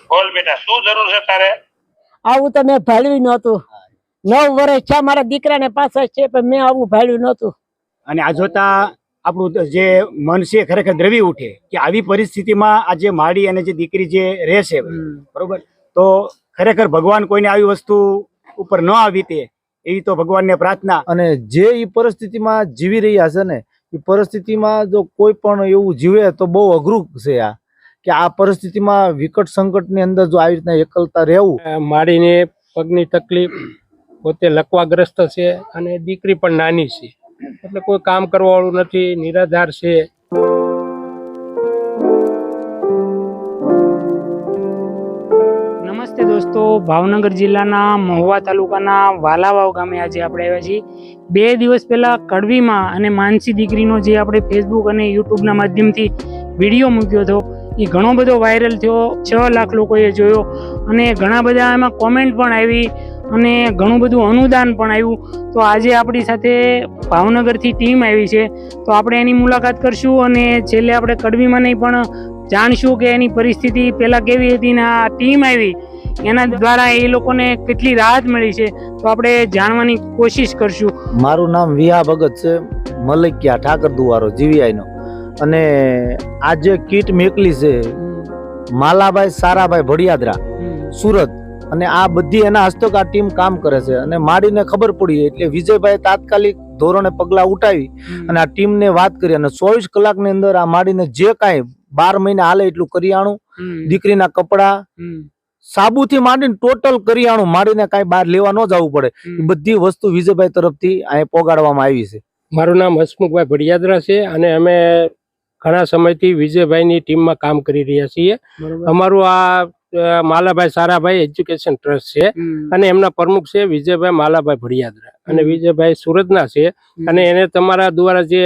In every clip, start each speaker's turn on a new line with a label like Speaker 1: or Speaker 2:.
Speaker 1: બોલ બેટા, શું જરૂર છે તારે?
Speaker 2: આવું તો મેં ભાળ્યું નહોતું. 9 વર્ષ છે મારા દીકરાને પાછા છે, પણ મેં આવું ભાળ્યું નહોતું.
Speaker 3: અને આ જોતા આપણું જે મન છે ખરેખર દ્રવી ઉઠે કે આવી પરિસ્થિતિમાં આજે માડી અને જે દીકરી જે રહેશે, બરોબર, તો ખરેખર ભગવાન કોઈને આવી વસ્તુ ઉપર ન આવી તે એવી તો ભગવાનને પ્રાર્થના.
Speaker 4: અને જે એ પરિસ્થિતિમાં જીવી રહ્યા છે ને, એ પરિસ્થિતિમાં જો કોઈ પણ એવું જીવે તો બહુ અઘરું છે આ, કે આ પરિસ્થિતિમાં વિકટ સંકટની અંદર જો આવી રીતના એકલતા રહેવું.
Speaker 5: માડીને પગની તકલીફ, પોતે લકવાગ્રસ્ત છે અને દીકરી પણ નાની છે, એટલે કોઈ કામ કરવા વાળું નથી, નિરાધાર છે.
Speaker 6: નમસ્તે દોસ્તો, ભાવનગર જિલ્લાના મહુવા તાલુકાના વાલાવાવ ગામે આજે આપણે આવ્યા છીએ. 2 દિવસ પહેલા કડવીમાં અને માનસી દીકરીનો જે આપણે ફેસબુક અને યુટ્યુબના માધ્યમથી વિડીયો મૂક્યો હતો, એ ઘણો બધો વાયરલ થયો. 6 લાખ લોકોએ જોયો અને ઘણા બધા એમાં કોમેન્ટ પણ આવી અને ઘણું બધું અનુદાન પણ આવ્યું. તો આજે આપણી સાથે ભાવનગરથી ટીમ આવી છે, તો આપણે એની મુલાકાત કરશું અને છેલ્લે આપણે કડવીમાં નહીં પણ જાણશું કે એની પરિસ્થિતિ પહેલાં કેવી હતી ને આ ટીમ આવી એના દ્વારા એ લોકોને કેટલી રાહત મળી છે, તો આપણે જાણવાની કોશિશ કરશું.
Speaker 4: મારું નામ વિહા ભગત છે, મલકિયા ઠાકર દુવારો જીવીઆઈનો. અને આ જે કીટ મેકલી છે માલાભાઈ સારાભાઈ ભડિયાદરા સુરત, અને આ બધી એના હસ્તક આ ટીમ કામ કરે છે. અને માડીને ખબર પડી એટલે વિજયભાઈ તાત્કાલિક ધોરણે પગલા ઉઠાવી અને આ ટીમને વાત કરી અને 24 કલાકની અંદર આ માડીને જે કાંઈ 12 મહિના હાલે એટલું કરિયાણું, દીકરીના કપડા, સાબુથી માંડીને ટોટલ કરિયાણું, માડીને કાંઈ બહાર લેવા ન જવું પડે, એ બધી વસ્તુ વિજયભાઈ તરફથી અહીં પોગાડવામાં આવી છે.
Speaker 5: મારું નામ હસમુખભાઈ ભડિયાદરા છે અને અમે ઘણા સમયથી વિજયભાઈની ટીમમાં કામ કરી રહ્યા છીએ. અમારું આ માલાભાઈ સારાભાઈ એજ્યુકેશન ટ્રસ્ટ છે અને એમના પ્રમુખ છે વિજયભાઈ માલાભાઈ ભડિયાદરા, અને વિજયભાઈ સુરતના છે. અને એને તમારા દ્વારા જે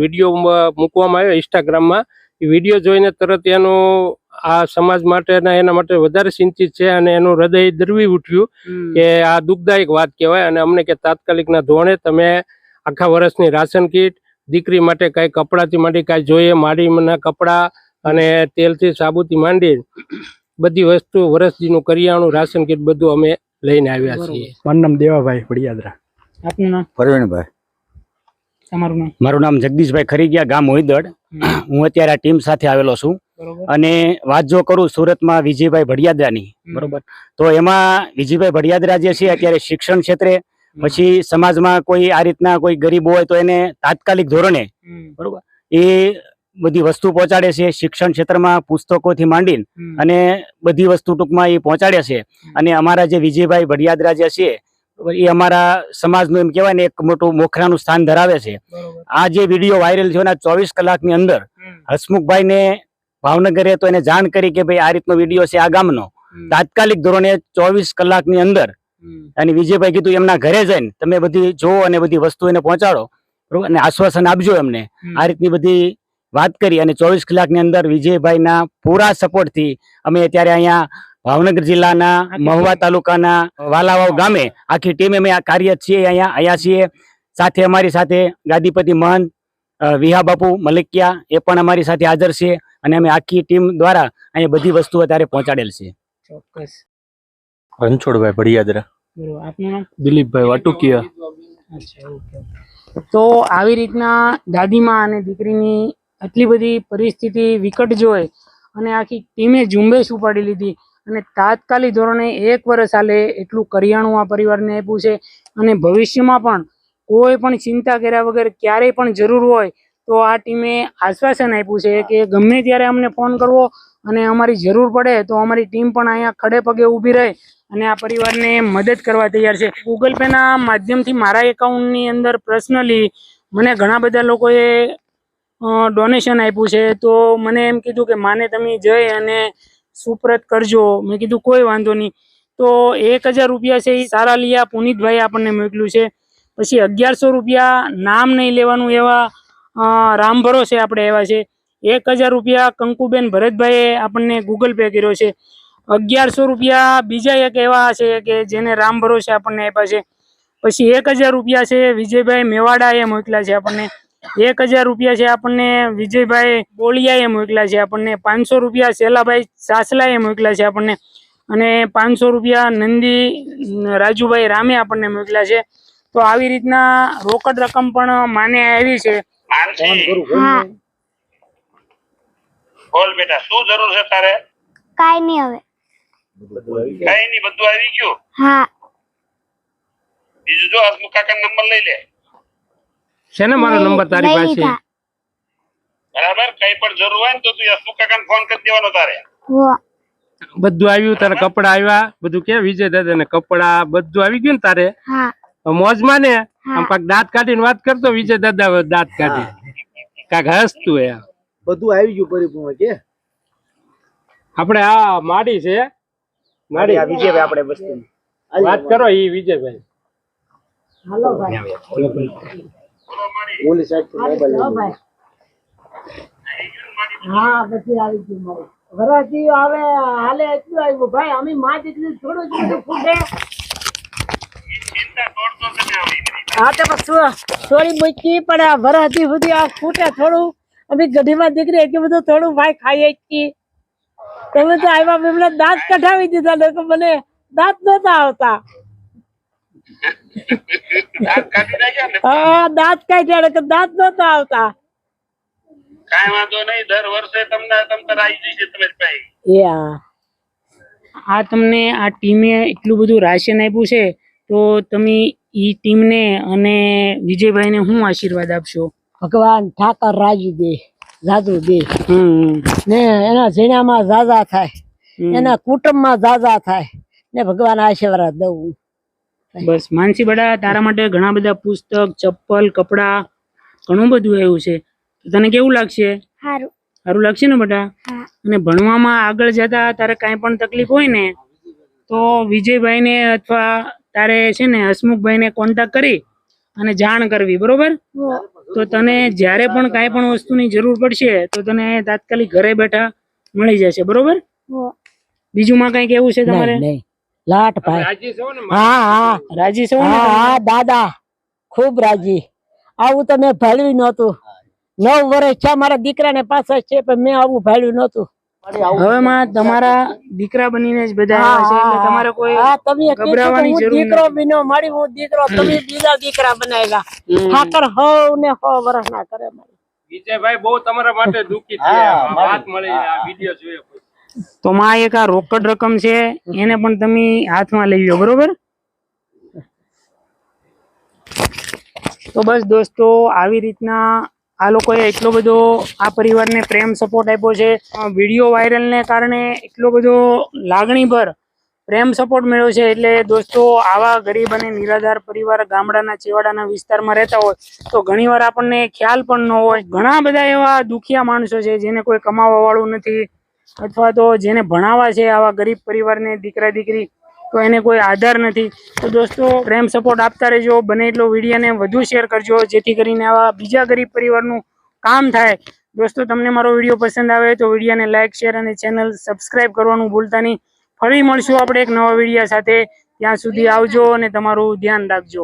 Speaker 5: વિડીયો મૂકવામાં આવ્યો ઇન્સ્ટાગ્રામમાં, એ વિડીયો જોઈને તરત એનું આ સમાજ માટે એના માટે વધારે ચિંતિત છે અને એનું હૃદય દ્રવી ઉઠ્યું કે આ દુઃખદાયક વાત કહેવાય. અને અમને કે તાત્કાલિકના ધોરણે તમે આખા વર્ષની રાશન કીટ, દીકરી માટે કાંઈ કપડાથી માંડી કાંઈ જોઈએ, માડીના કપડા અને તેલથી સાબુથી માંડી બધી વસ્તુ, વર્ષદીનું કરિયાણું, રાશન કીટ બધું અમે લઈને આવ્યા છીએ.
Speaker 3: મારું નામ દેવાભાઈ ભડિયાદરા.
Speaker 6: આપનું નામ?
Speaker 3: પ્રવીણભાઈ.
Speaker 6: તમારું નામ?
Speaker 3: મારું નામ જગદીશભાઈ ખરીગિયા, ગામ હોઈદડ. હું અત્યારે આ ટીમ સાથે આવેલો છું. અને વાત જો કરું સુરતમાં વિજયભાઈ ભડિયાદરાની, બરોબર, તો એમાં વિજયભાઈ ભડિયાદરા જે છે અત્યારે શિક્ષણ ક્ષેત્રે, પછી સમાજમાં કોઈ આ રીતના કોઈ ગરીબ હોય તો એને તાત્કાલિક ધોરણે, બરોબર, એ બધી વસ્તુ પહોંચાડે છે. શિક્ષણ ક્ષેત્રમાં પુસ્તકોથી માંડીને અને બધી વસ્તુ ટૂંકમાં એ પહોંચાડે છે. અને અમારા જે વિજયભાઈ ભડિયાદરા જે છે એ અમારા સમાજનું એમ કહેવાય ને એક મોટું મોખરાનું સ્થાન ધરાવે છે. આ જે વિડીયો વાયરલ થયો 24 કલાકની અંદર હસમુખભાઈને ભાવનગરે તો એને જાણ કરી કે ભાઈ આ રીતનો વિડીયો છે આ ગામનો. તાત્કાલિક ધોરણે 24 કલાકની અંદર અને વિજયભાઈ કીધું એમના ઘરે જઈને તમે બધી જોવો અને બધી વસ્તુ એને પહોંચાડો, બરોબર, અને આશ્વાસન આપજો એમને. આ રીતની બધી વાત કરી અને 24 કલાકની અંદર વિજયભાઈના પૂરા સપોર્ટથી અમે અત્યારે અહીંયા ભાવનગર જિલ્લાના મહુવા તાલુકાના વાલાવાવ ગામે આખી ટીમ અમે આ કાર્ય છીએ અહીંયા છીએ. સાથે અમારી સાથે ગાદીપતિ મહંત વિહા બાપુ મલકિયા એ પણ અમારી સાથે હાજર છે અને અમે આખી ટીમ દ્વારા અહીંયા બધી વસ્તુ અત્યારે પહોંચાડેલ છે.
Speaker 6: ચોક્કસ.
Speaker 7: રણછોડભાઈ ભડિયાદરા.
Speaker 6: બરોબર. આપનું નામ?
Speaker 7: દિલીપભાઈ વાટુકિયા.
Speaker 6: અચ્છા, ઓકે. તો આવી રીતના દાદીમાં અને દીકરીની આટલી બધી પરિસ્થિતિ વિકટ જોઈ અને આખી ટીમે ઝુંબેશ ઉપાડી લીધી અને તાત્કાલિક ધોરણે 1 વર્ષ હાલે એટલું કરિયાણું આ પરિવારને આપ્યું છે. અને ભવિષ્યમાં પણ કોઈ પણ ચિંતા કર્યા વગર ક્યારેય પણ જરૂર હોય તો આ ટીમે આશ્વાસન આપ્યું છે કે ગમે ત્યારે અમને ફોન કરવો અને અમારી જરૂર પડે તો અમારી ટીમ પણ અહીંયા ખડે પગે ઊભી રહે અને આ પરિવારને મદદ કરવા તૈયાર છે. ગૂગલ પેના માધ્યમથી મારા એકાઉન્ટની અંદર પર્સનલી મને ઘણા બધા લોકોએ ડોનેશન આપ્યું છે. તો મને એમ કીધું કે માને તમે જઈ અને સુપ્રત કરજો. મેં કીધું કોઈ વાંધો નહીં. તો 1000 રૂપિયા છે એ સારા લિયા પુનિતભાઈ આપણને મોકલ્યું છે. પછી 1100 રૂપિયા નામ નહીં લેવાનું એવા રામ ભરોસે આપણે એવા છે. 1000 રૂપિયા કંકુબેન ભરતભાઈએ આપણને ગૂગલ પે કર્યો છે. 1100 રૂપિયા બીજા એક એવા છે કે જેને રામ ભરોસે આપણને આપ્યા છે. પછી 1000 રૂપિયા છે વિજયભાઈ મેવાડાએ મોકલ્યા છે આપણને. 1000 રૂપિયા છે આપણને વિજયભાઈ બોલિયાએ મોકલ્યા છે આપણને. 500 રૂપિયા શેલાભાઈ સાસલાએ મોકલ્યા છે આપણને અને 500 રૂપિયા નંદી રાજુભાઈ રામે આપણને મોકલ્યા છે. તો આવી રીતના રોકડ રકમ પણ માને આવી છે.
Speaker 1: માનસી
Speaker 8: હા
Speaker 1: બોલ બેટા શું જરૂર છે તારે?
Speaker 8: કાઈ નહીં હવે.
Speaker 1: કઈ નહીં, બધું આવી ગયું.
Speaker 8: હા
Speaker 1: બીજું જો હસમુખ કાકા નંબર લઈ લે.
Speaker 5: છે ને મારો નંબર તારી
Speaker 8: લઈ
Speaker 5: પાસે?
Speaker 8: લીધા.
Speaker 1: બરાબર, કઈ પણ જરૂર હોય ને તો તું હસમુખ કાકાને ફોન કરી દેવાનો તારે.
Speaker 8: હો
Speaker 5: બધું આવ્યું તારે? કપડા આવ્યા બધું? કે વિજય દાદા ને કપડા બધું આવી ગયું ને તારે?
Speaker 8: હા
Speaker 5: મોજમાં ને?
Speaker 8: હા.
Speaker 5: આમ પાક દાંત કાઢીને વાત કરતો વિજય દાદા દાંત કાઢી કાક હસતું એ.
Speaker 4: બધું આવી ગયું પરિપૂર્ણ કે
Speaker 5: આપણે આ માડી છે, માડી
Speaker 3: વિજયભાઈ આપણે વસ્તુ
Speaker 5: વાત કરો ઈ વિજયભાઈ.
Speaker 2: હાલો ભાઈ
Speaker 4: ઓલી સાઈડ થી મોબાઈલ
Speaker 2: હાલો ભાઈ. હા બધી આવી ગયું મારે. વરાજી આવે હાલે એટલું આવ્યું ભાઈ. અમે માં જેટલું થોડું જ બધું ફૂટે.
Speaker 1: ચિંતા તોડતો તમે આવી બધી.
Speaker 2: હા તો થોડી મૂકી પણ આ વરાજી સુધી આ ફૂટે થોડું. અમે ગઢીમાં દીકરી એટલું બધું થોડું ભાઈ ખાઈએ છીએ. તમે તો આવ્યા મેં દાંત કઢાવી દીધા ને કે મને દાંત નતા આવતા.
Speaker 1: દાંત કાઢી નાખ્યા ને?
Speaker 2: હા દાંત કાઢ્યા ને કે દાંત નતા આવતા.
Speaker 1: કાંઈ વાંધો નહીં, દર વર્ષે તમને તમતાર આવી જશે તમે ભાઈ.
Speaker 2: એ હા
Speaker 6: આ તમને આ ટીમે એટલું બધું રાશન આપ્યું છે તો તમે ઈ ટીમને અને વિજયભાઈને શું આશીર્વાદ આપશો?
Speaker 2: ભગવાન ઠાકર રાજી દે, જાદુ દે
Speaker 6: હમ
Speaker 2: ને એના ઝીણામાં ઝાઝા થાય, એના કુટુંબમાં ઝાઝા થાય ને ભગવાન આશીર્વાદ દઉં.
Speaker 6: બસ માનસી બડા, તારા માટે ઘણા બધા પુસ્તક, ચપ્પલ, કપડા ઘણું બધું આવ્યું છે. તો તને કેવું લાગશે?
Speaker 8: સારું.
Speaker 6: સારું લાગશે ને બેટા?
Speaker 8: હા
Speaker 6: અને ભણવામાં આગળ જતા તારે કાંઈ પણ તકલીફ હોય ને તો વિજયભાઈને અથવા તારે છે ને હસમુખભાઈને કોન્ટેક્ટ કરી અને જાણ કરવી, બરોબર?
Speaker 8: હો
Speaker 6: તો તને જ્યારે પણ કાંઈ પણ વસ્તુની જરૂર પડશે તો તને તાત્કાલિક ઘરે બેઠા મળી જશે, બરોબર?
Speaker 8: હો
Speaker 6: બીજું માં કઈ કેવું છે તમારે?
Speaker 2: નહીં નહીં લાટ ભાઈ.
Speaker 5: રાજી છો ને?
Speaker 2: હા હા
Speaker 6: રાજી છો ને
Speaker 2: હા
Speaker 6: તમે?
Speaker 2: હા દાદા ખૂબ રાજી. આવું તો મેં ભાળ્યું નહોતું. 9 વર્ષ છે મારા દીકરાને પાછળ છે પણ મેં આવું ભાળ્યું નહોતું.
Speaker 6: હવે માં તમારા દીકરા બનીને જ બધા આવ્યા છે એટલે તમારે કોઈ
Speaker 2: હા તમે કીધું તો
Speaker 6: ગભરાવાની
Speaker 2: હું
Speaker 6: જરૂર
Speaker 2: દીકરો
Speaker 6: નથી.
Speaker 2: બીનો મારી હું દીકરો, તમે બીજા દીકરા બનાવ્યા. ઠાકર હવ ને 100 વર્ષ ના કરે મારી.
Speaker 5: વિજયભાઈ બહુ તમારા માટે દુઃખી છે. વાત મળી આ વિડિયો જોયો પછી.
Speaker 6: તો માં એક આ રોકડ રકમ છે એને પણ તમે હાથમાં લઈ લો, બરોબર? તો બસ દોસ્તો, આવી રીતના આ લોકોએ એટલો બધો આ પરિવારને પ્રેમ સપોર્ટ આપ્યો છે. વિડીયો વાયરલને કારણે એટલો બધો લાગણીભર પ્રેમ સપોર્ટ મળ્યો છે. એટલે દોસ્તો, આવા ગરીબ અને નિરાધાર પરિવાર ગામડાના છેવાડાના વિસ્તારમાં રહેતા હોય તો ઘણીવાર આપણને ખ્યાલ પણ ન હોય. ઘણા બધા એવા દુખિયા માણસો છે જેને કોઈ કમાવા વાળું નથી અથવા તો જેને ભણાવવા છે આવા ગરીબ પરિવારને દીકરા દીકરી તો એને કોઈ આધાર નથી. તો દોસ્તો, પ્રેમ સપોર્ટ આપતા રહેજો. બને એટલો વિડીયોને વધુ શેર કરજો જેથી કરીને આવા બીજા ગરીબ પરિવારનું કામ થાય. દોસ્તો, તમને મારો વિડીયો પસંદ આવે તો વિડીયોને લાઇક, શેર અને ચેનલ સબસ્ક્રાઇબ કરવાનું ભૂલતા નહીં. ફરી મળશું આપણે એક નવા વિડીયો સાથે. ત્યાં સુધી આવજો અને તમારું ધ્યાન રાખજો.